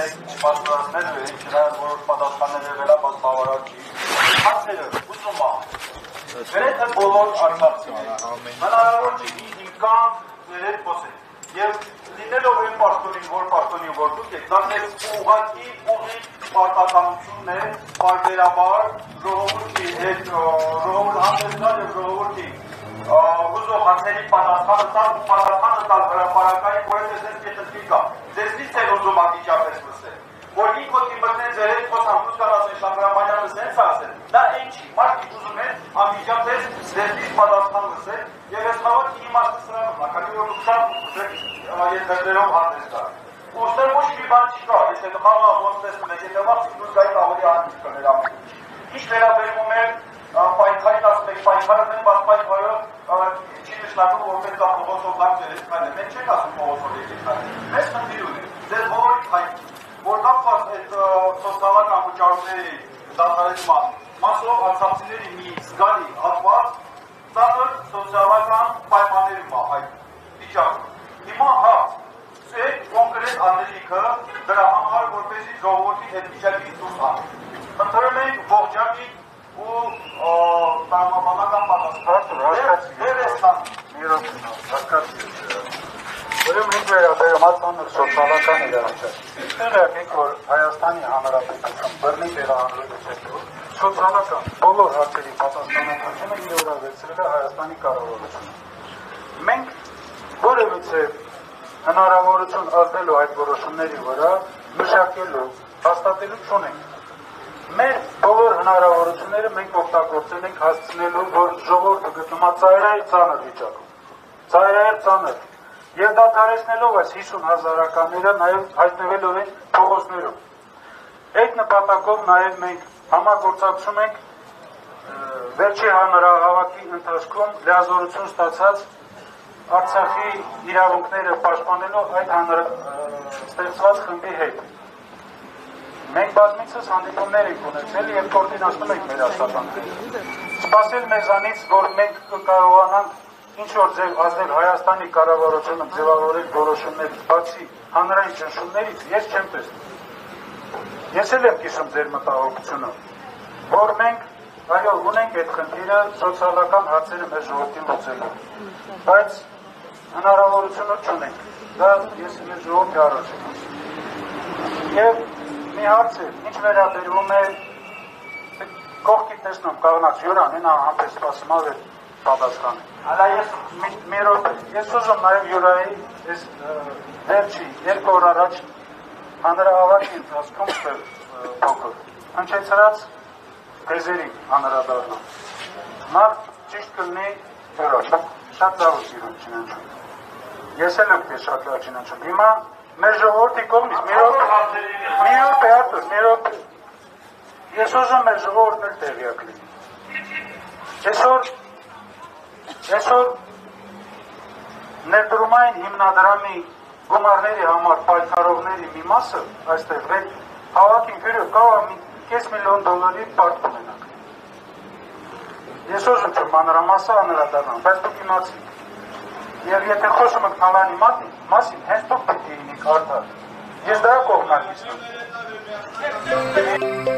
մեկ պատասխաններ են, չնայած որ պատասխանները վերաբացավարակ չի։ Հարցերը ուզում եմ։ Գրեթե բոլոր արցախցիները հնարավոր չի 5 ներել խոսել։ Եվ լինելով այն պաշտոնին, որ պաշտոնի գործում եք, դա մեզ ուղղակի ուղիղ պարտականությունն է, պարբերաբար ժողովրդի հետ ժողովուրդ հանդեսնալ եւ ժողովրդի ուզող հարցերի պատասխանը տալ ու պատասխանը տալ հրապարակային, որ ես կետտի կա։ Ձեզնից էլ ուզում ատիճապես լսել, որ ինքոդի մտնեն ձեր հետ խոսանքուս կարասեն Շանգրամանյանը սենց ասել, դա այն չի, մարդիկ ուզում են անմիջապես ձեզնից պատասխան լսել եւ ես հավատքի իմաստը սրանում, քանի որ շատ եթերներով հանդես գա։ Ոստեր ոչ մի բան չկա, եթե խաղա ոնց տեսնում եք, եթե վաղ դուք գայիք ավելի հանդիպ կներ ամեն ինչ վերաբերվում է պայքարին ասում եք պայքարը դեմ բայց պայքարը չի նշանակում որպես դա փողոցով դարձել է, այլ մենք չենք ասում փողոցով եկեք այլ։ Մեզ խնդիր ունենք, ձեր բոլորի հայտ, որ կապված այդ սոցիալական վճարումների դադարեցման մասով արցախցիների մի զգալի հատված ծանր սոցիալական պայմաններում է այդ վիճակը։ Հիմա հարց, այդ կոնկրետ անելիքը դրա համար որպեսզի ժողովրդի այդ վիճակից դուրս հանի։ Խնդրում ենք ողջամիտ ու տրամաբանական պատասխան։ Ուրեմն ինձ վերաբերում ծանր սոցիալական իրավիճակ։ Տեղյակ որ Հայաստանի Հանրապետություն բռնի վերահանրելուց հետո սոցիալական բոլոր հարցերի պատասխանատվությունը իր վրա վերցրել է Հայաստանի կառավարությունը։ Մենք որևիցե հնարավորություն ազդելու այդ որոշումների վրա մշակելու, հաստատելու չունենք։ Մեր բոլոր հնարավորությունները մենք օգտագործել ենք հասցնելու, որ ժողովուրդը գտնում է ծայրահեղ ծանր վիճակում։ Ծայրահեղ ծանր։ Եվ դադարեցնելով այս 50,000-ականները նաև հայտնվելով են փողոցներում։ Այդ նպատակով նաև մենք համագործակցում ենք վերջի հանրահավաքի ընթացքում լիազորություն ստացած Արցախի իրավունքները պաշտպանելով այդ ստեղծված խմբի հետ։ Մենք բազմիցս հանդիպումներ ենք ունեցել եւ կոորդինացնում ենք մեր աշխատանքները։ Սպասել մեզանից, որ մենք կկարողանանք ինչ-որ ձև ազդել Հայաստանի կառավարությունը ձևավորել որոշումներից, բացի հանրային ճնշումներից, ես չեմ տեսնում։ Ես էլ եմ կիսում ձեր մտահոգությունը, որ մենք այո ունենք այդ խնդիրը սոցիալական հարցերը մեր ժողովրդին լուծելու, բայց հնարավորությունը չունենք։ Դա ես մեր ժողովրդի առաջ եմ ասում։ Եվ մի հարց է, ինչ վերաբերվում է կողքի տեսնում կաղնած Յուրան, հենա համպես սպասում ավեր պատասխան։ Հալա ես ուզում նաև Յուրայի ես վերջի 2 օր առաջ հանրահավաքի ընթացքում փոքր հնչեցրած թեզերի անդրադառնամ։ Նախ ճիշտ կլինի Յուրա, շատ լավ սիրում չնանչում։ Ես էլ եմ դե շատ լավ չնանչում։ Հիմա մեր ժողովրդի կողմից մի րոպե Արտուր, մի րոպե։ Ես ուզում մեր ժողովուրդն էլ տեղյակ լինի։ Այսօր ներդրումային հիմնադրամի գումարների համար պայքարողների մի մասը այստեղ հավաքին գրով կարող է $500,000 պարտ ունենանք։ Ես ուզում չեմ մանրամասը անդրադառնամ, բայց դուք իմացիք։ Եվ եթե խոսում եք Ալանի մասին, հենց դուք պետք է լինիք արդար։ Ես դրա կողմնակիցն եմ։